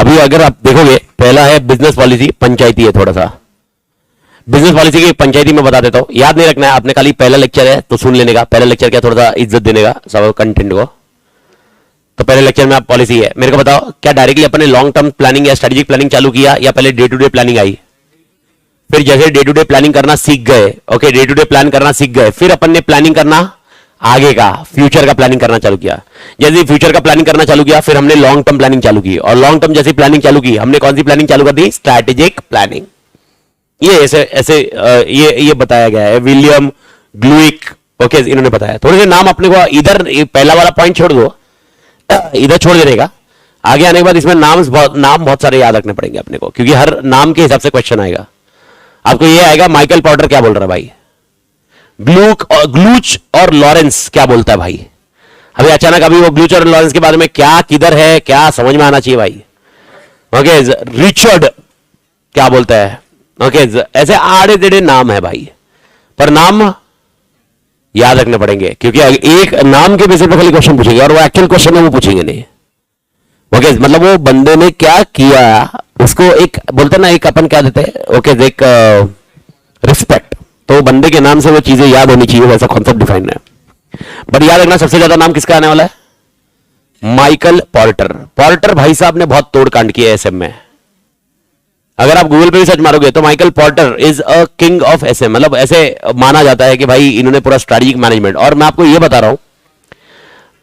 अभी अगर आप देखोगे, पहला है बिजनेस पॉलिसी, पंचायती है थोड़ा सा। बिजनेस पॉलिसी की पंचायती में बता देता हूं, याद नहीं रखना है आपने, खाली पहला लेक्चर है तो सुन लेने का। पहला लेक्चर क्या, थोड़ा सा इज्जत देने का सब कंटेंट को। तो पहले लेक्चर में आप पॉलिसी है, मेरे को बताओ क्या डायरेक्टली अपने लॉन्ग टर्म प्लानिंग या स्ट्रेटेजिक प्लानिंग चालू किया, या पहले डे टू डे प्लानिंग आई? फिर जैसे डे टू डे प्लानिंग करना सीख गए, okay, day to day plan करना सीख गए, फिर अपन ने प्लानिंग करना आगे का, फ्यूचर का प्लानिंग करना चालू किया। जैसे फ्यूचर का प्लानिंग करना चालू किया, फिर हमने लॉन्ग टर्म प्लानिंग चालू की, और लॉन्ग टर्म जैसी प्लानिंग चालू की, हमने कौन सी प्लानिंग चालू कर दी? Strategic planning. ये ऐसे ऐसे ये बताया गया है, विलियम ग्लुइक, ओके, इन्होंने बताया। थोड़े से नाम अपने को इधर पहला वाला पॉइंट छोड़ दो, इधर छोड़ देने का। आगे आने के बाद इसमें नाम बहुत सारे याद रखने पड़ेंगे अपने को, क्योंकि हर नाम के हिसाब से क्वेश्चन आएगा। आपको ये आएगा, माइकल पोर्टर क्या बोल रहा है भाई, ग्लूच और लॉरेंस क्या बोलता है भाई। अभी अचानक अभी वो ग्लूच और लॉरेंस के बारे में क्या किधर है, क्या समझ में आना चाहिए भाई। ओके, रिचर्ड क्या बोलता है, ओके, ऐसे आड़े टेढ़े नाम है भाई, पर नाम याद रखने पड़ेंगे, क्योंकि एक नाम के बेसिस पर खाली क्वेश्चन पूछेंगे, और वो एक्चुअल क्वेश्चन है वो पूछेंगे नहीं। ओके, मतलब वो बंदे ने क्या किया उसको एक बोलते ना, एक अपन क्या देते हैं, ओके, एक रिस्पेक्ट। तो बंदे के नाम से वो चीजें याद होनी चाहिए, वैसा कॉन्सेप्ट डिफाइन है। बट याद रखना सबसे ज्यादा नाम किसका आने वाला है? Michael porter. पोर्टर भाई साहब ने बहुत तोड़ कांड किया एसएम में। अगर आप गूगल पे भी सर्च मारोगे तो Michael Porter is a king of SM, मतलब ऐसे माना जाता है कि भाई इन्होंने पूरा स्ट्रेटेजिक मैनेजमेंट। और मैं आपको ये बता रहा हूं,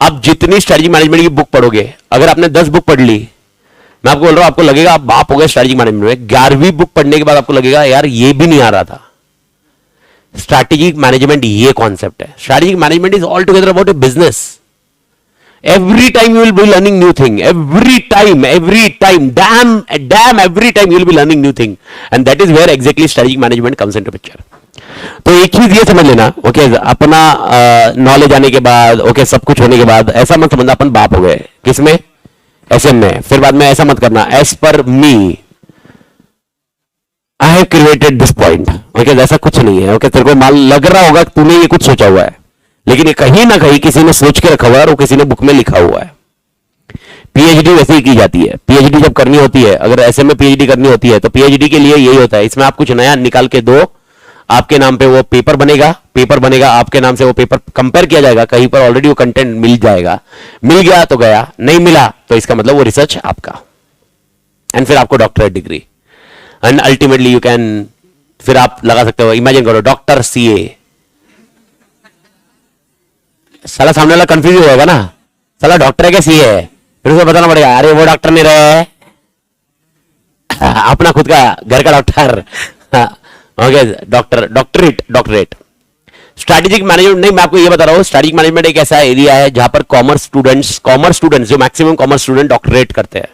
आप जितनी स्ट्रेटेजिक मैनेजमेंट की बुक पढ़ोगे, अगर आपने 10 बुक पढ़ ली, मैं आपको बोल रहा हूं, आपको लगेगा आप बाप हो गए स्ट्रेटेजिक मैनेजमेंट में। 11वीं बुक पढ़ने के बाद आपको लगेगा यार ये भी नहीं आ रहा था। स्ट्रेटेजिक मैनेजमेंट ये कॉन्सेप्ट है। Strategic management is all together about A business. Every time you will be learning new thing. Every time, damn, every time you will be learning new thing, and that is where exactly strategic management comes into picture. तो एक चीज ये समझ लेना, okay, अपना knowledge आने के बाद, ओके, सब कुछ होने के बाद ऐसा मत समझना अपन बाप हो गए। किसमें? एसएम में। फिर बाद में ऐसा मत करना, as per me I have created this point, okay, ऐसा कुछ नहीं है। ओके, तेरे को माल लग रहा होगा तूने ये कुछ सोचा हुआ है, लेकिन ये कहीं ना कहीं किसी ने सोच के रखा हुआ है और किसी ने बुक में लिखा हुआ है। पीएचडी वैसे ही की जाती है। पीएचडी जब करनी होती है, अगर ऐसे में पीएचडी करनी होती है, तो पीएचडी के लिए यही होता है, इसमें आप कुछ नया निकाल के दो, आपके नाम पे वो पेपर बनेगा, आपके नाम से वो पेपर कंपेयर किया जाएगा, कहीं पर ऑलरेडी वो कंटेंट मिल जाएगा, मिल गया तो गया, नहीं मिला तो इसका मतलब वो रिसर्च आपका, एंड फिर आपको doctorate degree, and ultimately you can, फिर आप लगा सकते हो, इमेजिन करो डॉक्टर सीए। साला सामने वाला कंफ्यूज हो जाएगा ना, साला डॉक्टर है क्या सीए है, फिर उसे बताना पड़ेगा अरे वो डॉक्टर नहीं रहे, अपना खुद का घर का doctor. Okay, doctorate. Strategic management नहीं, मैं आपको ये बता रहा हूं, स्ट्रैटेजिक मैनेजमेंट एक ऐसा एरिया है जहां पर कॉमर्स स्टूडेंट्स जो मैक्सिमम कॉमर्स स्टूडेंट डॉक्टरेट करते हैं।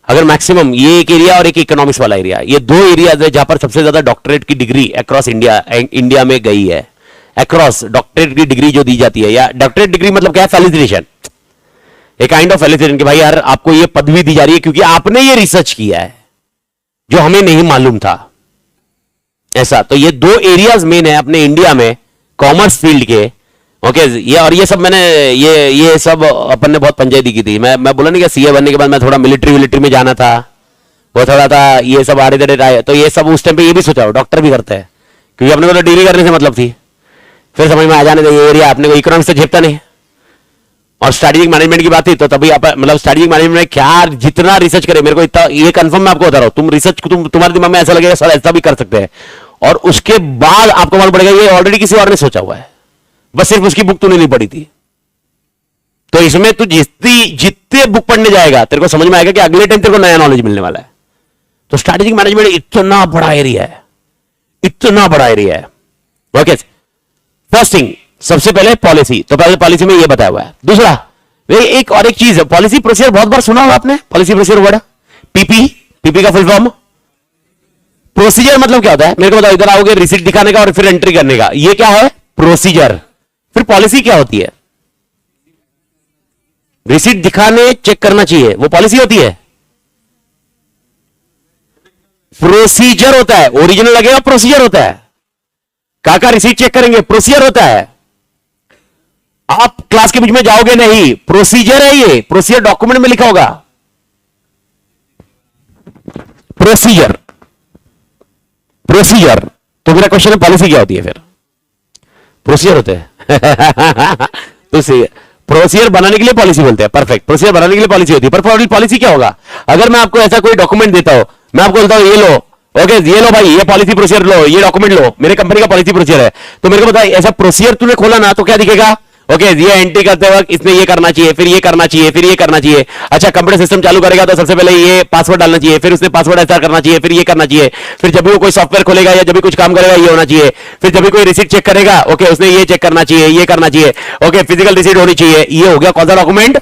अगर मैक्सिमम, ये एक एरिया और एक इकोनॉमिक्स वाला एरिया, ये दो एरियाज है जहां पर सबसे ज्यादा डॉक्टरेट की डिग्री अक्रॉस इंडिया में गई है। अक्रॉस डॉक्टरेट की डिग्री जो दी जाती है, या डॉक्टरेट डिग्री मतलब क्या है? फेलिसिटेशन, एक काइंड ऑफ फेलिसिटेशन कि भाई यार आपको ये पदवी दी जा रही है क्योंकि आपने ये रिसर्च किया है जो हमें नहीं मालूम था। ऐसा, तो ये दो एरियाज मेन है अपने इंडिया में कॉमर्स फील्ड के। ओके, ये और ये सब मैंने ये सब अपन ने बहुत पंचायती की थी। मैं बोला नहीं कि सीए बनने के बाद मैं थोड़ा मिलिट्री में जाना था, वो थोड़ा था, ये सब आड़े तेड़े आए, तो ये सब उस टाइम पे ये भी सोचा डॉक्टर भी करते हैं, क्योंकि अपने को तो डिग्री करने से मतलब थी। फिर समझ में आ जाने ये एरिया अपने को इकोनॉमिक्स से झेपता नहीं, और स्ट्रैटेजिक मैनेजमेंट की बात थी तो तभी आप मतलब स्ट्रैटेजिक मैनेजमेंट में क्या जितना रिसर्च करे, मेरे को इतना ये कंफर्म मैं आपको बता रहा हूं, तुम रिसर्च तुम्हारे दिमाग में ऐसा लगेगा सर ऐसा भी कर सकते हैं, और उसके बाद आपको मालूम पड़ेगा ये ऑलरेडी किसी और ने सोचा हुआ है, बस सिर्फ उसकी बुक तूने नहीं पढ़ी थी। तो इसमें तू जितने बुक पढ़ने जाएगा तेरे को समझ में आएगा कि अगले टाइम तेरे को नया नॉलेज मिलने वाला है। तो स्ट्रैटेजिक मैनेजमेंट इतना बड़ा एरिया है, इतना बड़ा एरिया है। ओके, फर्स्ट थिंग, सबसे पहले पॉलिसी, तो पहले पॉलिसी में ये बताया हुआ है। दूसरा, एक और एक चीज है, पॉलिसी प्रोसीजर बहुत बार सुना होगा आपने, पॉलिसी प्रोसीजर वर्ड पीपी का फुल फॉर्म। प्रोसीजर मतलब क्या होता है मेरे को बताओ, इधर आओगे रिसिप्ट दिखाने का और फिर एंट्री करने का, ये क्या है? प्रोसीजर। फिर पॉलिसी क्या होती है? रिसिप्ट दिखाने चेक करना चाहिए, वो पॉलिसी होती है? प्रोसीजर होता है, ओरिजिनल लगेगा प्रोसीजर होता है। काका रिसीट चेक करेंगे, प्रोसीजर होता है। आप क्लास के बीच में जाओगे नहीं, प्रोसीजर है ये, प्रोसीजर डॉक्यूमेंट में लिखा होगा। Procedure, procedure. तो मेरा क्वेश्चन है पॉलिसी क्या होती है? फिर प्रोसीजर होते हैं तो प्रोसीजर बनाने के लिए पॉलिसी बोलते हैं। परफेक्ट, प्रोसीजर बनाने के लिए पॉलिसी होती है। पर पॉलिसी क्या होगा? अगर मैं आपको ऐसा कोई डॉक्यूमेंट देता हूं, मैं आपको बोलता हूं ये लो, ओके ये लो भाई, ये पॉलिसी प्रोसीजर लो, ये डॉक्यूमेंट लो, मेरे कंपनी का पॉलिसी प्रोसीजर है, तो मेरे को बताइए ऐसा प्रोसीजर तूने खोला ना तो क्या दिखेगा? ओके ये एंट्री करते वक्त इसने ये करना चाहिए, फिर ये करना चाहिए, फिर ये करना चाहिए। अच्छा कंप्यूटर सिस्टम चालू करेगा तो सबसे पहले ये पासवर्ड डालना चाहिए, फिर उसने पासवर्ड ऐसा करना चाहिए, फिर ये करना चाहिए, फिर जब भी वो कोई सॉफ्टवेयर खोलेगा या जब भी कुछ काम करेगा ये होना चाहिए, फिर जब भी कोई रिसीट चेक करेगा ओके उसने ये चेक करना चाहिए, ये करना चाहिए, ओके फिजिकल रिसीट होनी चाहिए। ये हो गया कौन सा डॉक्यूमेंट?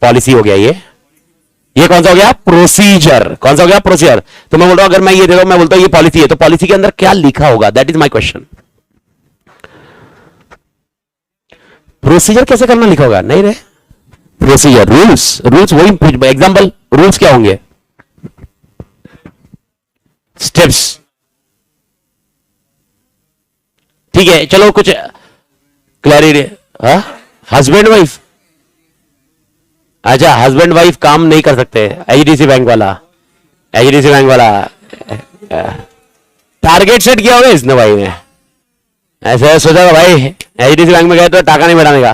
पॉलिसी हो गया। ये कौन सा हो गया? प्रोसीजर। कौन सा हो गया? प्रोसीजर। तो मैं बोल रहा हूं अगर मैं ये दे रहा हूं, मैं बोलता हूं ये पॉलिसी है, तो पॉलिसी के अंदर क्या लिखा होगा? That is my question. Procedure कैसे करना लिखा होगा? नहीं रे, प्रोसीजर रूल्स, रूल्स वही एग्जांपल रूल्स क्या होंगे? स्टेप्स। ठीक है चलो कुछ क्लैरिटी। हस्बैंड वाइफ, अच्छा हस्बैंड वाइफ काम नहीं कर सकते। एचडीसी बैंक वाला, एचडीसी बैंक वाला टारगेट सेट किया होगा इसने भाई ने, ऐसे सोचा भाई एचडीसी बैंक में गए तो टाका नहीं बढ़ाने का,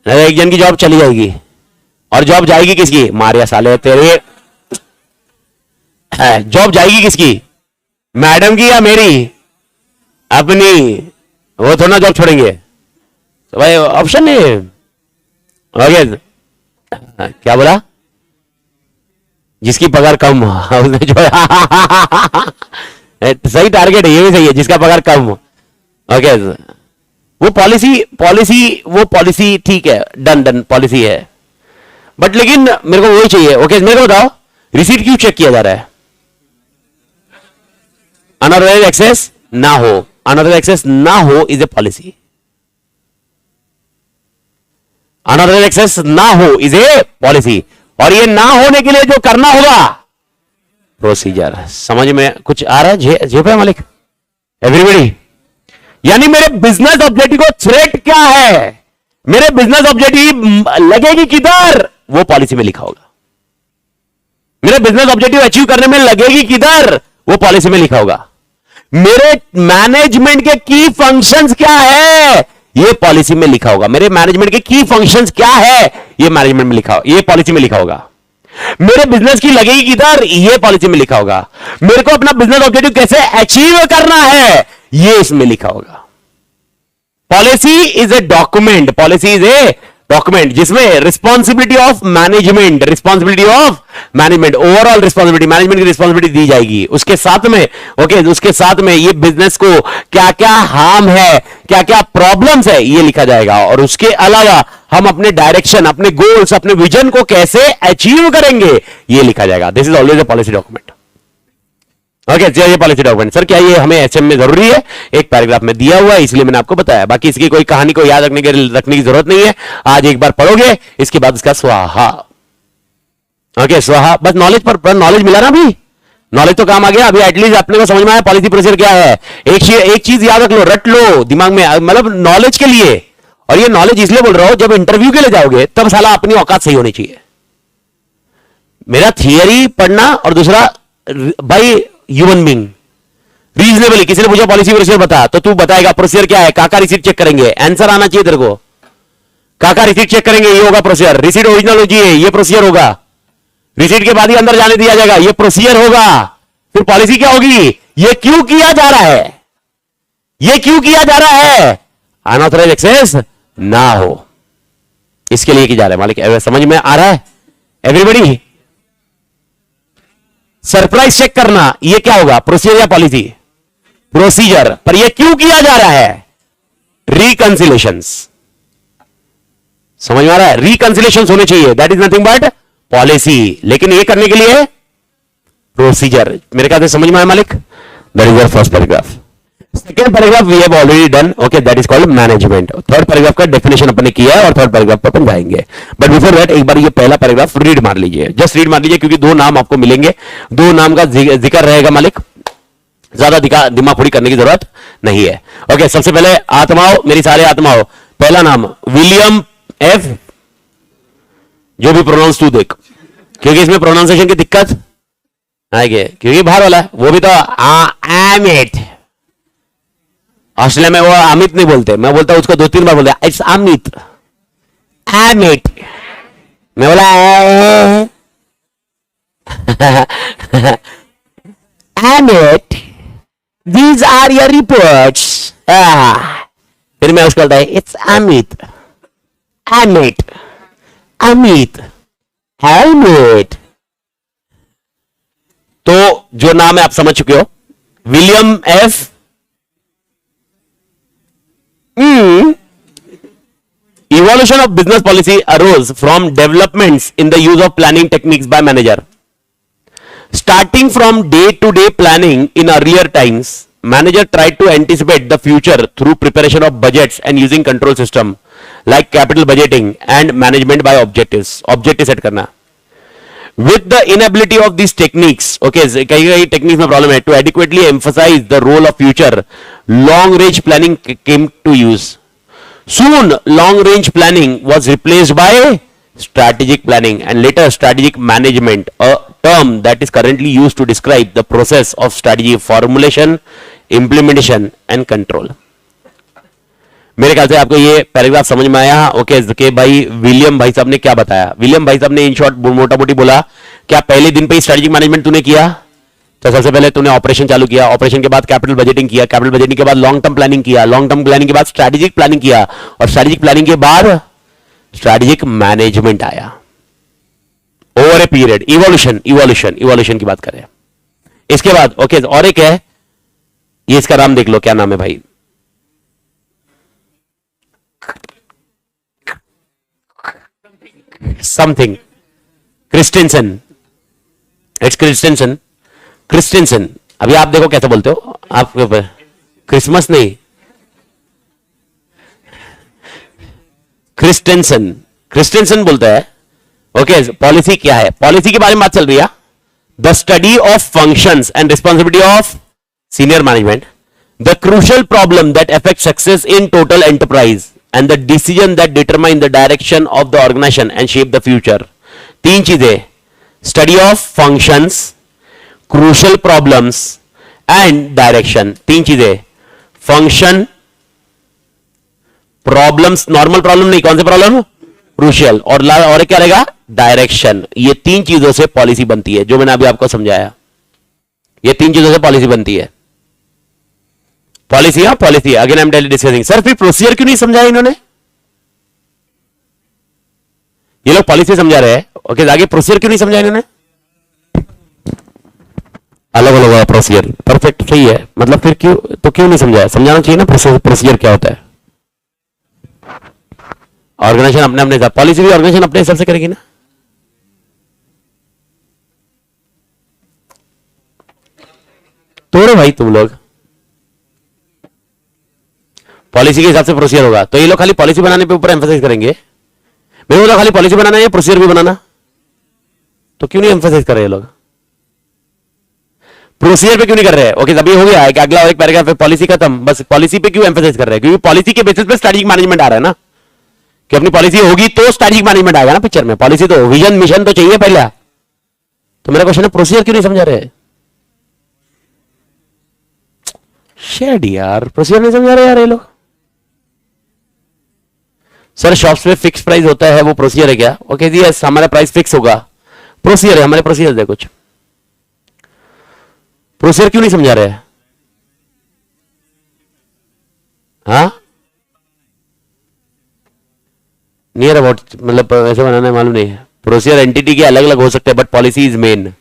नहीं एक जन की जॉब चली जाएगी। और जॉब जाएगी किसकी? मारिया साले तेरे, जॉब जाएगी किसकी? मैडम की या मेरी? अपनी। वो थोड़ा जॉब छोड़ेंगे तो भाई ऑप्शन नहीं है। ओके क्या बोला? जिसकी पगार कम हो उसने जो सही टारगेट है, ये भी सही है, जिसका पगार कम हो। ओके वो पॉलिसी ठीक है, डन पॉलिसी है, बट लेकिन मेरे को वही चाहिए। ओके मेरे को बताओ रिसीट क्यों चेक किया जा रहा है? अनऑथराइज्ड एक्सेस ना हो, अनऑथराइज्ड एक्सेस ना हो is a policy. Unauthorised access ना हो इज ए पॉलिसी, और ये ना होने के लिए जो करना होगा प्रोसीजर। समझ में कुछ आ रहा है? जे पे मालिक एवरीबॉडी। यानी मेरे बिजनेस ऑब्जेक्टिव को थ्रेट क्या है, मेरे बिजनेस ऑब्जेक्टिव लगेगी किधर, वो पॉलिसी में लिखा होगा। मेरे बिजनेस ऑब्जेक्टिव अचीव करने में लगेगी किधर, वो पॉलिसी में लिखा होगा। मेरे मैनेजमेंट के की फंक्शंस क्या है, ये पॉलिसी में लिखा होगा। मेरे मैनेजमेंट के की फंक्शंस क्या है, ये मैनेजमेंट में लिखा, ये पॉलिसी में लिखा होगा। मेरे बिजनेस की लगेगी किधर, ये पॉलिसी में लिखा होगा। मेरे को अपना बिजनेस ऑब्जेक्टिव कैसे अचीव करना है, ये इसमें लिखा होगा। Policy is a document, policy is a document जिसमें responsibility of management, responsibility of management, overall responsibility, management की रिस्पॉन्सिबिलिटी दी जाएगी। उसके साथ में ओके उसके साथ में ये बिजनेस को क्या क्या हार्म है, क्या क्या प्रॉब्लम्स है, ये लिखा जाएगा। और उसके अलावा हम अपने डायरेक्शन, अपने गोल्स, अपने विजन को कैसे अचीव करेंगे, ये लिखा जाएगा। This is always a policy document. Okay ये पॉलिसी डॉक्यूमेंट। सर क्या ये हमें एचएम में जरूरी है? एक पैराग्राफ में दिया हुआ है इसलिए मैंने आपको बताया, बाकी इसकी कोई कहानी को याद रखने की जरूरत नहीं है। आज एक बार पढ़ोगे इसके बाद इसका स्वाहा। ओके स्वाहा, बस नॉलेज पर नॉलेज मिला ना, अभी नॉलेज तो काम आ गया। अभी एटलीस्ट अपने को समझ में आया पॉलिसी प्रोसीजर क्या है। एक चीज याद रख लो, रट लो दिमाग में, मतलब नॉलेज के लिए। और ये नॉलेज इसलिए बोल रहा हूं जब इंटरव्यू के लिए जाओगे तब साला अपनी औकात सही होनी चाहिए। मेरा थियरी पढ़ना और दूसरा भाई ह्यूमन बीइंग रीजनेबली। किसी ने पूछा पॉलिसी प्रोसीजर बता, तो तू बताएगा प्रोसीजर क्या है, काका रिसीट चेक करेंगे, आंसर आना चाहिए तेरे को। काका रिसीट चेक करेंगे, ये होगा प्रोसीजर। रिसीट ओरिजिनल हो चाहिए, ये प्रोसीजर होगा। रिसीट के बाद ही अंदर जाने दिया जाएगा, ये प्रोसीजर होगा। फिर पॉलिसी क्या होगी, ये क्यों किया जा रहा है, ये क्यों किया जा रहा है, अनऑथराइज्ड एक्सेस ना हो, इसके लिए किया जा रहा है। मालिक समझ में आ रहा है एवरीबॉडी? सरप्राइज चेक करना, ये क्या होगा, प्रोसीजर या पॉलिसी? प्रोसीजर। पर ये क्यों किया जा रहा है, रिकंसिलेशंस। समझ में आ रहा है? रिकंसिलेशंस होने चाहिए, that is nothing but policy. लेकिन ये करने के लिए प्रोसीजर। मेरे ख्याल से समझ में आया मालिक? That is your first paragraph. Second paragraph we have already done, okay that is called management. Third paragraph का डेफिनेशन अपने किया है और थर्ड पैराग्राफ पर अपन जाएंगे। बट बिफोर दैट एक बार ये पहला पैराग्राफ रीड मार लीजिए, जस्ट रीड मार लीजिए, क्योंकि दो नाम आपको मिलेंगे, दो नाम का जिक्र रहेगा मालिक, ज्यादा दिमाग पूरी करने की जरूरत नहीं है। ओके सबसे पहले आत्माओं, मेरी सारे आत्माओं, पहला नाम विलियम एफ, जो भी प्रोनाउंस तू देख, क्योंकि इसमें प्रोनाउंसिएशन की दिक्कत आगे, क्योंकि बाहर वाला है, वो भी तो अमित। ऑस्ट्रेलिया में वो अमित नहीं बोलते, मैं बोलता हूं उसको 2-3 बार बोलते, इट्स अमित, अमित। मैं बोला Amit, these are your reports। फिर मैं उसको बोलता है इट्स अमित, अमित, अमित, अमित। तो जो नाम है आप समझ चुके हो, William F evolution of business policy arose from developments in the use of planning techniques by manager. Starting from day-to-day planning in earlier times, manager tried to anticipate the future through preparation of budgets and using control system like capital budgeting and management by objectives. Objective set करना. With the inability of these techniques, okay, कई techniques में problem है, to adequately emphasize the role of future, long range planning came to use. Soon, long range planning was replaced by strategic planning and later strategic management, a term that is currently used to describe the process of strategy formulation, implementation and control. मेरे ख्याल से आपको ये paragraph समझ में आया। Okay के भाई विलियम भाई साहब ने क्या बताया, विलियम भाई साहब ने इन शॉर्ट मोटा मोटी बोला, क्या पहले दिन पे ही स्ट्रेटेजिक मैनेजमेंट तूने किया? तो सबसे पहले तूने ऑपरेशन चालू किया, ऑपरेशन के बाद कैपिटल बजटिंग किया, कैपिटल बजटिंग के बाद लॉन्ग टर्म प्लानिंग किया, लॉन्ग टर्म प्लानिंग के बाद स्ट्रेटेजिक प्लानिंग किया, और स्ट्रेटेजिक प्लानिंग के बाद स्ट्रेटेजिक मैनेजमेंट आया over a period. Evolution, evolution, evolution की बात करें। इसके बाद ओके और एक है, ये इसका नाम देख लो, क्या नाम है भाई, something Christensen, it's Christensen, Christensen. अभी आप देखो कैसे बोलते हो आप, क्रिसमस नहीं, क्रिस्टेंसन, क्रिस्टेंसन बोलता है। ओके पॉलिसी क्या है, पॉलिसी के बारे में बात चल रही है। The study of functions and responsibility of senior management, the crucial problem that affect success in total enterprise and the decision that determine the direction of the organization and shape the future. तीन चीजें, study of functions, crucial problems and direction। तीन चीजें, function, problems, normal problem नहीं, कौन से problem, crucial, और एक क्या रहेगा, डायरेक्शन। ये तीन चीजों से पॉलिसी बनती है, जो मैंने अभी आपको समझाया, ये तीन चीजों से पॉलिसी बनती है। पॉलिसी है, policy again I am discussing. Sir फिर प्रोसीजर क्यों नहीं समझाया इन्होंने? ये लोग पॉलिसी समझा रहे हैं, ओके आगे प्रोसीजर क्यों नहीं समझाया इन्होंने? अलग अलग होगा प्रोसीजर, परफेक्ट सही है, मतलब फिर क्यों, तो क्यों नहीं समझाया? समझाना चाहिए ना प्रोसीजर क्या होता है। ऑर्गेनाइजेशन अपने अपने हिसाब, पॉलिसी भी ऑर्गेनाइजेशन अपने हिसाब से करेगी ना। तोड़ो भाई तुम लोग, पॉलिसी के हिसाब से प्रोसीजर होगा। तो ये लोग खाली पॉलिसी बनाने पे ऊपर एम्फेसाइज करेंगे, मेरे को तो खाली पॉलिसी बनाना है, प्रोसीजर भी बनाना, तो क्यों नहीं एम्फेसाइज कर रहे ये लोग? प्रोसीजर पे क्यों नहीं कर रहे हैं? ओके अभी हो गया है कि अगला एक पैराग्राफ है, पॉलिसी खत्म, बस पॉलिसी पे क्यों एम्फेसाइज कर रहे हैं? क्योंकि पॉलिसी के बेसिस पे स्ट्रेटेजिक मैनेजमेंट आ रहा है ना, कि अपनी पॉलिसी होगी तो स्ट्रेटेजिक मैनेजमेंट आएगा ना पिक्चर में। पॉलिसी तो विजन मिशन तो चाहिए पहले। तो मेरा क्वेश्चन है प्रोसीजर क्यों नहीं समझा रहे? शेड यार, प्रोसीजर नहीं समझा रहे यार ये लोग। सर शॉप्स पे फिक्स प्राइस होता है, वो प्रोसीजर है क्या? ओके जी यस, हमारा प्राइस फिक्स होगा, प्रोसीजर है, हमारे प्रोसीजर है कुछ। प्रोसीजर क्यों नहीं समझा रहे? हाँ नियर अबाउट, मतलब ऐसे बनाना है, मालूम नहीं है। प्रोसीजर एंटिटी के अलग अलग हो सकते हैं, बट पॉलिसी इज मेन।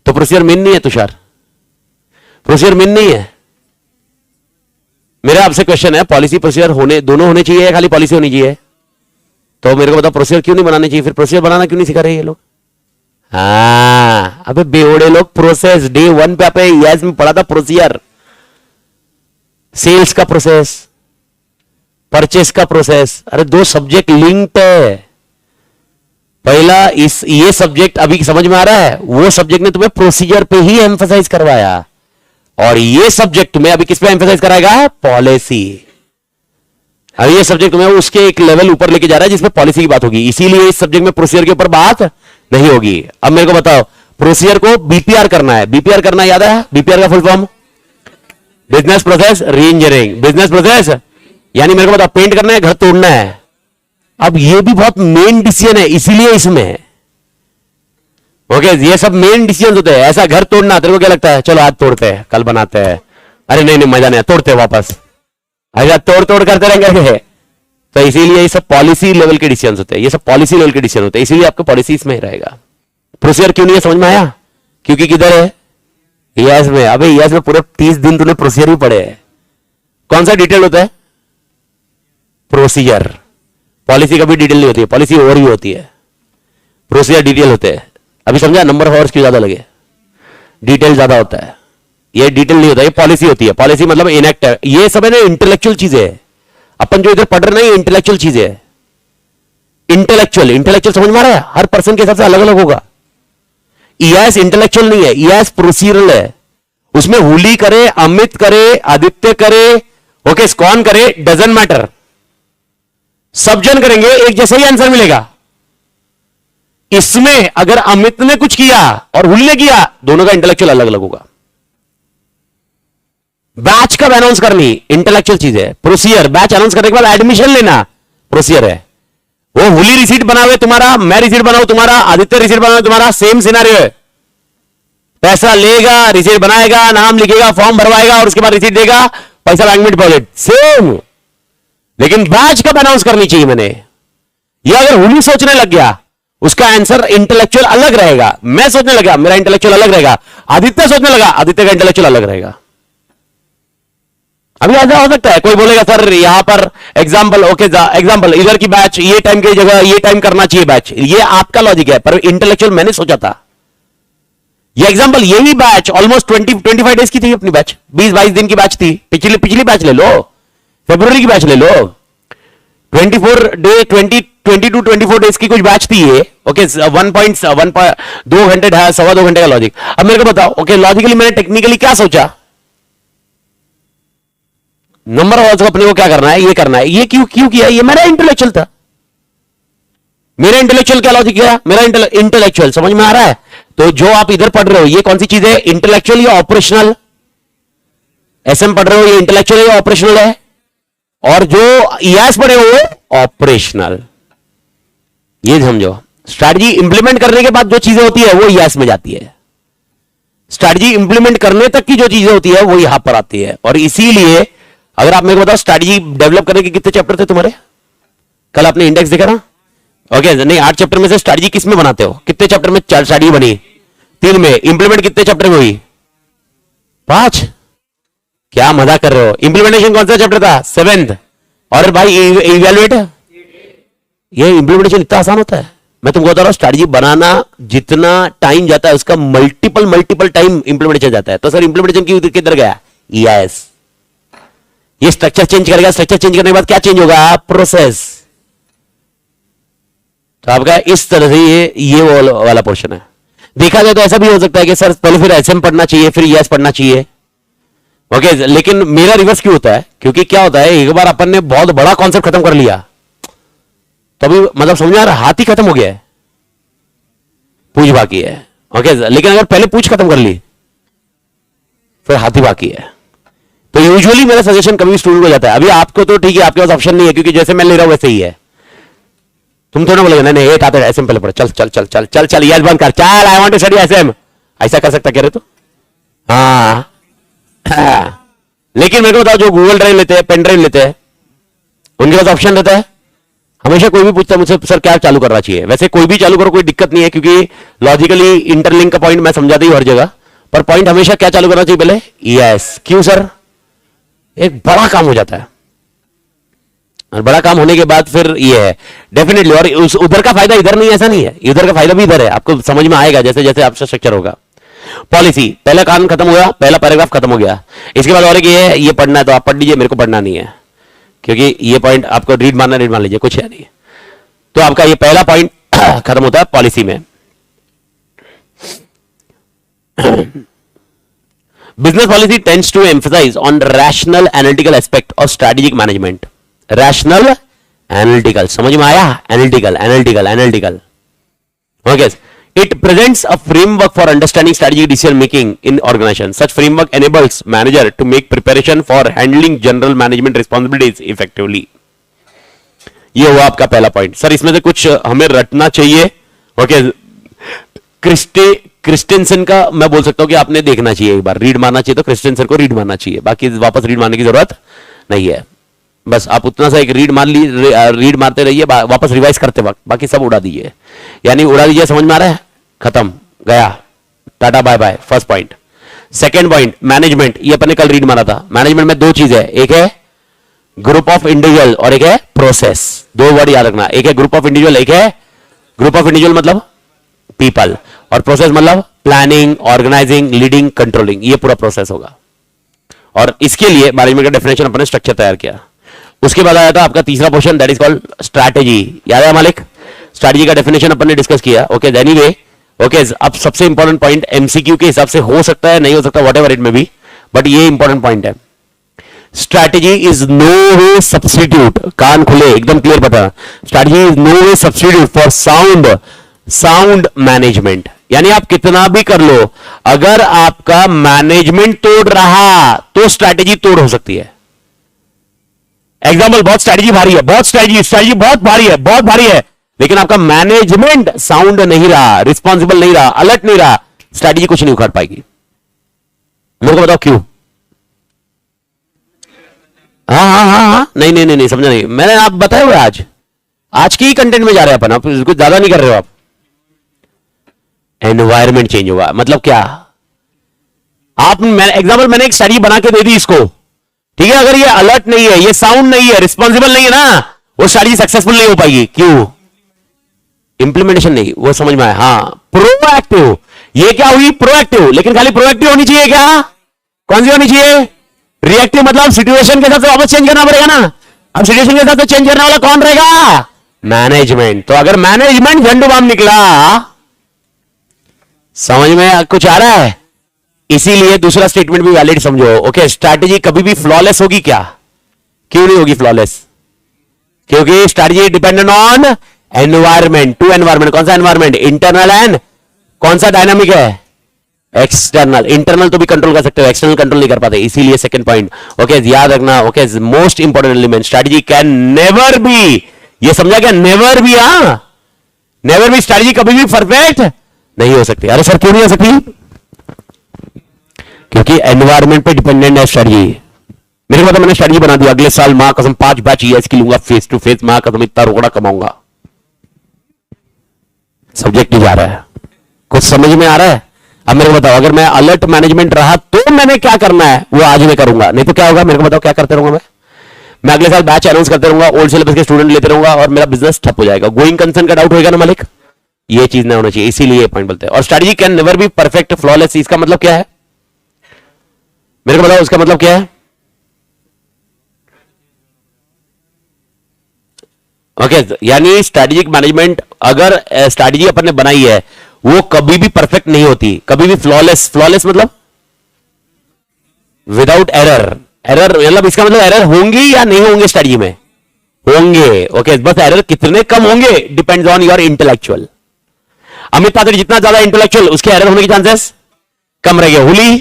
तो प्रोसीजर मेन नहीं है तुषार, प्रोसीजर मेन नहीं है। मेरा आपसे क्वेश्चन है, पॉलिसी प्रोसीजर होने दोनों होने चाहिए या खाली पॉलिसी होनी चाहिए? तो मेरे को बताओ प्रोसीजर क्यों नहीं बनाने चाहिए? फिर प्रोसीजर बनाना क्यों नहीं सिखा रहे ये लोग? हाँ अबे बेवड़े लोग, प्रोसेस डे 1 पे आपने यस में पढ़ा था प्रोसीजर, सेल्स का प्रोसेस, परचेस का प्रोसेस। अरे दो सब्जेक्ट लिंक्ड है। पहला ये सब्जेक्ट अभी समझ में आ रहा है, वो सब्जेक्ट ने तुम्हें प्रोसीजर पे ही एम्फसाइज करवाया, और ये सब्जेक्ट तुम्हें अभी किस पे एम्फसाइज कराएगा? पॉलिसी। अब ये सब्जेक्ट तुम्हें उसके एक लेवल ऊपर लेके जा रहा है जिसमें पॉलिसी की बात होगी, इसीलिए इस सब्जेक्ट में प्रोसीजर के ऊपर बात नहीं होगी। अब मेरे को बताओ प्रोसीजर को बीपीआर करना है। बीपीआर करना याद है? बीपीआर का full form business process reengineering. Business process यानी मेरे को बताओ, पेंट करना है, घर तोड़ना है। अब ये भी बहुत मेन डिसीजन है, इसीलिए इसमें ओके ये सब मेन डिसीजन होते हैं। ऐसा घर तोड़ना, तेरे को क्या लगता है चलो आज तोड़ते हैं कल बनाते हैं, अरे नहीं नहीं मजा नहीं, तोड़ते हैं वापस, ऐसा तोड़ तोड़ करते रहेंगे। तो इसीलिए ये सब पॉलिसी लेवल के डिसीजन होते हैं, ये सब पॉलिसी लेवल के डिसीजन होते हैं, इसीलिए आपको पॉलिसी इसमें ही रहेगा। प्रोसीजर क्यों नहीं है समझ में आया? क्योंकि किधर है? ईएस में। अबे ईएस में पूरे 30 दिन तूने प्रोसीजर ही पढ़े हैं। कौन सा डिटेल होता है? प्रोसीजर। पॉलिसी का भी डिटेल नहीं होती है, पॉलिसी ओवरव्यू होती है, प्रोसीजर डिटेल होते हैं। अभी समझा नंबर ऑफ आवर्स क्यों ज्यादा लगे? डिटेल ज्यादा होता है, ये डिटेल नहीं होता, ये पॉलिसी होती है। पॉलिसी मतलब इनएक्ट है, ये सब है ना इंटेलेक्चुअल चीजें है। अपन जो इधर पढ़ रहे हैं इंटेलेक्चुअल चीजें है। इंटेलेक्चुअल इंटेलेक्चुअल समझ में आ रहा है? हर पर्सन के हिसाब से अलग अलग होगा। ईएस इंटेलेक्चुअल नहीं है, ईएस प्रोसीजरल है। उसमें हुली करे, अमित करे, आदित्य करे, ओके कौन करे, डजंट मैटर, सब जन करेंगे एक जैसा ही आंसर मिलेगा। इसमें अगर अमित ने कुछ किया और हुल ने किया, दोनों का इंटेलेक्चुअल अलग अलग होगा। बैच कब अनाउंस करनी, इंटेलेक्चुअल चीज है। प्रोसीजर बैच अनाउंस करने के बाद एडमिशन लेना, प्रोसीजर है। वो हुली रिसीट बनावे तुम्हारा, मैं रिसीट बनाऊं तुम्हारा, आदित्य रिसीट बनावे तुम्हारा, सेम सिनेरियो है। पैसा लेगा, रिसीट बनाएगा, नाम लिखेगा, फॉर्म भरवाएगा और उसके बाद रिसीट देगा, पैसा बैंक में डिपॉजिट, सेम। लेकिन बैच कब अनाउंस करनी चाहिए मैंने, ये अगर हुली सोचने लग गया उसका आंसर इंटेलेक्चुअल अलग रहेगा। मैं सोचने लगा मेरा इंटेलेक्चुअल अलग रहेगा, आदित्य सोचने लगा आदित्य का इंटेलेक्चुअल अलग रहेगा। अभी ऐसा हो सकता है कोई बोलेगा सर यहां पर एग्जाम्पल, ओके एग्जाम्पल इधर की बैच ये टाइम की जगह ये टाइम करना चाहिए बैच, ये आपका लॉजिक है, पर इंटेलेक्चुअल मैंने सोचा था। ये एग्जाम्पल यही बैच ऑलमोस्ट 25 डेज की थी अपनी बैच, 20-22 दिन की बैच थी। पिछली बैच ले लो, फरवरी की बैच ले लो, 22-24 डेज की कुछ बैच थी ये, ओके 2 घंटे 2.5 घंटे का लॉजिक। अब मेरे को बताओ, ओके लॉजिकली मैंने टेक्निकली क्या सोचा, नंबर ऑफ को अपने को क्या करना है, ये करना है, ये क्यों किया, ये मेरा इंटेलेक्चुअल था। मेरा इंटेलेक्चुअल क्या लॉजिक है, मेरा इंटेलेक्चुअल समझ में आ रहा है? तो जो आप इधर पढ़ रहे हो ये कौन सी चीज है, इंटेलेक्चुअल या ऑपरेशनल? एसएम पढ़ रहे हो ये इंटेलेक्चुअल या ऑपरेशनल है? और जो ईएस पढ़े हो ऑपरेशनल। ये समझो, स्ट्रैटेजी इंप्लीमेंट करने के बाद जो चीजें होती है वो ईएस में जाती है। स्ट्रैटेजी इंप्लीमेंट करने तक की जो चीजें होती है वो यहां पर आती है। और इसीलिए अगर आप मेरे को बताओ स्ट्रैटेजी डेवलप करने के कितने चैप्टर थे तुम्हारे? कल आपने इंडेक्स देखा ना? ओके नहीं 8 चैप्टर में से स्ट्रैटेजी किस में बनाते हो? कितने चैप्टर में स्ट्रैटेजी बनी? 3 में। इंप्लीमेंट कितने चैप्टर में हुई? 5। क्या मजा कर रहे हो? इंप्लीमेंटेशन कौन सा चैप्टर था? 7th। और भाई इवैल्यूएट, ये इंप्लीमेंटेशन इतना आसान होता है? मैं तुमको बता रहा हूं स्ट्रैटेजी बनाना जितना टाइम जाता है उसका मल्टीपल टाइम इंप्लीमेंटेशन जाता है। तो सर इंप्लीमेंटेशन किधर गया? ईएस। ये स्ट्रक्चर चेंज करेगा, स्ट्रक्चर चेंज करने के बाद क्या चेंज होगा? प्रोसेस। तो आपका इस तरह से ये वाला पोर्शन है। देखा जाए तो ऐसा भी हो सकता है कि सर पहले फिर एसएम पढ़ना चाहिए फिर ईएस पढ़ना चाहिए, ओके लेकिन मेरा रिवर्स क्यों होता है? क्योंकि क्या होता है एक बार अपन ने बहुत बड़ा कॉन्सेप्ट खत्म कर लिया तो अभी मतलब समझ आ रहा, हाथ ही खत्म हो गया है, पूछ बाकी है। ओके लेकिन अगर पहले पूछ खत्म कर ली फिर हाथ ही बाकी है। तो यूजुअली मेरा सजेशन कभी स्टूडेंट को जाता है, अभी आपको तो ठीक है आपके पास ऑप्शन नहीं है क्योंकि जैसे मैं ले रहा हूं वैसे ही है। तुम थोड़ा बोलेगा नहीं एक आते एसएम पहले पढ़, चल चल चल चल चल चल यस बंद कर, चल I want to study SM, ऐसा कर सकता कह रहे तो हाँ। लेकिन मेरे को बताओ जो गूगल ड्राइव लेते हैं, पेन ड्राइव लेते हैं, उनके पास ऑप्शन रहता है। हमेशा कोई भी पूछता है मुझसे सर क्या चालू करना चाहिए, वैसे कोई भी चालू करो कोई दिक्कत नहीं है क्योंकि लॉजिकली इंटरलिंक का पॉइंट मैं समझाता ही हर जगह, पर पॉइंट हमेशा क्या चालू करना चाहिए पहले? यस। क्यों सर? एक बड़ा काम हो जाता है और बड़ा काम होने के बाद फिर ये है डेफिनेटली, और उधर का फायदा इधर नहीं, ऐसा नहीं है, इधर का फायदा भी इधर है, आपको समझ में आएगा जैसे जैसे आपका स्ट्रक्चर होगा। पॉलिसी पहला कानून खत्म हो गया, पहला पैराग्राफ खत्म हो गया, इसके बाद और एक ये है, ये पढ़ना है तो आप पढ़ लीजिए, मेरे को पढ़ना नहीं है क्योंकि ये पॉइंट आपको रीड मान लीजिए, कुछ है नहीं। तो आपका ये पहला पॉइंट खत्म होता है पॉलिसी में। Business policy tends to emphasise on rational analytical aspect of strategic management. Rational analytical, समझ में आया? Analytical analytical analytical, okay. It presents a framework for understanding strategic decision making in organization. Such framework enables manager to make preparation for handling general management responsibilities effectively. ये हुआ आपका पहला point. Sir इसमें से कुछ हमें रटना चाहिए. ओके, क्रिस्टेंसन का मैं बोल सकता हूं कि आपने देखना चाहिए, एक बार रीड मारना चाहिए, तो क्रिस्टेंसन को रीड मारना चाहिए, बाकी वापस रीड मारने की जरूरत नहीं है. बस आप उतना सा एक रीड मारते रहिए, वापस रिवाइज करते वक्त बाकी सब उड़ा दीजिए. यानी उड़ा दीजिए, समझ में आ रहा है? खत्म, गया, tata bye bye. First point. Second point, management. ये अपने कल रीड मारा था. मैनेजमेंट में दो चीज है, एक है ग्रुप ऑफ इंडिविजुअल और एक है प्रोसेस. दो वर्ड याद रखना, एक है ग्रुप ऑफ इंडिविजुअल, एक है ग्रुप ऑफ इंडिविजुअल मतलब पीपल, और प्रोसेस मतलब प्लानिंग, ऑर्गेनाइजिंग, लीडिंग, कंट्रोलिंग. ये पूरा प्रोसेस होगा. और इसके लिए मैनेजमेंट का डेफिनेशन अपने स्ट्रक्चर तैयार किया. उसके बाद आया था आपका तीसरा question, that is called strategy. याद है मालिक? स्ट्रैटेजी का डेफिनेशन अपन ने डिस्कस किया. ओके, एनीवे, ओके, अब सबसे इंपॉर्टेंट पॉइंट एमसीक्यू के हिसाब से हो सकता है, नहीं हो सकता, whatever it may be, but ये इंपॉर्टेंट पॉइंट है. Strategy is no way substitute. कान खुले, एकदम क्लियर बता. Strategy is no way substitute for sound management. यानी आप कितना भी कर लो, अगर आपका मैनेजमेंट तोड़ रहा तो स्ट्रैटेजी तोड़ हो सकती है. एग्जाम्पल, बहुत स्ट्रैटेजी भारी है, बहुत स्ट्रैटेजी बहुत भारी है, लेकिन आपका मैनेजमेंट साउंड नहीं रहा, रिस्पॉन्सिबल नहीं रहा, अलर्ट नहीं रहा, स्ट्रैटेजी कुछ नहीं उखाड़ पाएगी. मेरे को बताओ क्यों? हाँ, नहीं, समझा नहीं. मैंने आप बताया हुआ आज की ही कंटेंट में जा रहे हैं अपन, आप कुछ ज्यादा नहीं कर रहे हो. आप एनवायरमेंट चेंज होगा मतलब क्या? एग्जाम्पल मैंने एक स्टडी बना के दे दी इसको, ठीक है, अगर ये अलर्ट नहीं है, ये साउंड नहीं है, रिस्पॉन्सिबल नहीं है ना, वो स्ट्रैटेजी सक्सेसफुल नहीं हो पाएगी. क्यों? इंप्लीमेंटेशन नहीं, वो समझ में आया. हाँ, प्रोएक्टिव. ये क्या हुई? प्रोएक्टिव. लेकिन खाली प्रोएक्टिव होनी चाहिए क्या? कौन सी होनी चाहिए? रिएक्टिव मतलब सिचुएशन के हिसाब से वापस चेंज करना पड़ेगा ना. अब सिचुएशन के हिसाब से चेंज करने वाला कौन रहेगा? मैनेजमेंट. तो अगर मैनेजमेंट झंडू बाम निकला, समझ में कुछ आ रहा है? इसीलिए दूसरा स्टेटमेंट भी वैलिड समझो. ओके, स्ट्रैटेजी कभी भी फ्लॉलेस होगी क्या? क्यों नहीं होगी फ्लॉलेस? क्योंकि strategy dependent on environment. To environment. कौन सा एनवायरमेंट? इंटरनल एंड कौन सा डायनामिक है? एक्सटर्नल. इंटरनल तो भी कंट्रोल कर सकते हो, एक्सटर्नल कंट्रोल नहीं कर पाते. इसीलिए सेकंड पॉइंट. ओके, याद रखना. Okay, most important element, strategy can never be, ये समझा क्या? Never be. हाँ, नेवर बी. स्ट्रैटेजी कभी भी परफेक्ट नहीं हो सकती. अरे सर क्यों नहीं हो सकती? क्योंकि एनवायरमेंट पे डिपेंडेंट है स्ट्रैटेजी. मेरे को पता, मैंने स्ट्रैटेजी बना दी, अगले साल मां कसम 5 बैच ईएस की लूंगा फेस टू फेस, मां कसम इतना रोकड़ा कमाऊंगा. सब्जेक्ट नहीं जा रहा है, कुछ समझ में आ रहा है? अब मेरे को बताओ, अगर मैं अलर्ट मैनेजमेंट रहा तो मैंने क्या करना है वो आज मैं करूंगा, नहीं तो क्या होगा? मेरे को बताओ, क्या करते रहूंगा मैं अगले साल बैच अनाउंस करते रहूंगा, ओल्ड सिलेबस के स्टूडेंट लेते रहूंगा और मेरा बिजनेस ठप हो जाएगा. गोइंग कंसर्न का डाउट होगा ना मालिक? ये चीज ना होना चाहिए, इसीलिए ये पॉइंट बोलते हैं. और strategy can never be perfect flawless. इसका मतलब क्या है? मेरे को बताओ, उसका मतलब क्या है? ओके, यानी स्ट्रैटेजिक मैनेजमेंट, अगर स्ट्रैटेजी अपन ने बनाई है वो कभी भी परफेक्ट नहीं होती, कभी भी फ्लॉलेस. फ्लॉलेस मतलब विदाउट एरर. एरर मतलब इसका मतलब एरर होंगे या नहीं होंगे? स्ट्रैटेजी में होंगे. ओके, बस एरर कितने कम होंगे depends on your intellectual. Amit पात्र जितना ज्यादा इंटेलेक्चुअल, उसके एरर होने के चांसेस कम रहेंगे. हुली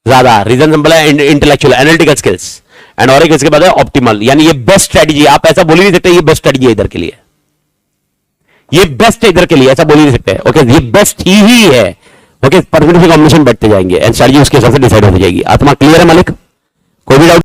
ज्यादा. रीजन सिंपल है, इंटेलेक्चुअल, एनालिटिकल स्किल्स, एंड और एक इसके बाद है ऑप्टिमल. यानी ये बेस्ट स्ट्रैटेजी. आप ऐसा बोल ही नहीं सकते ये बेस्ट स्ट्रैटेजी है इधर के लिए, ये बेस्ट है इधर के लिए, ऐसा बोल ही नहीं सकते. ओके, ये बेस्ट ही है. ओके, परफेक्ट कॉम्बिनेशन बैठते जाएंगे एंड स्ट्रैटेजी उसके हिसाब से डिसाइड हो जाएगी. आत्मा क्लियर है मालिक? कोई भी डाउट?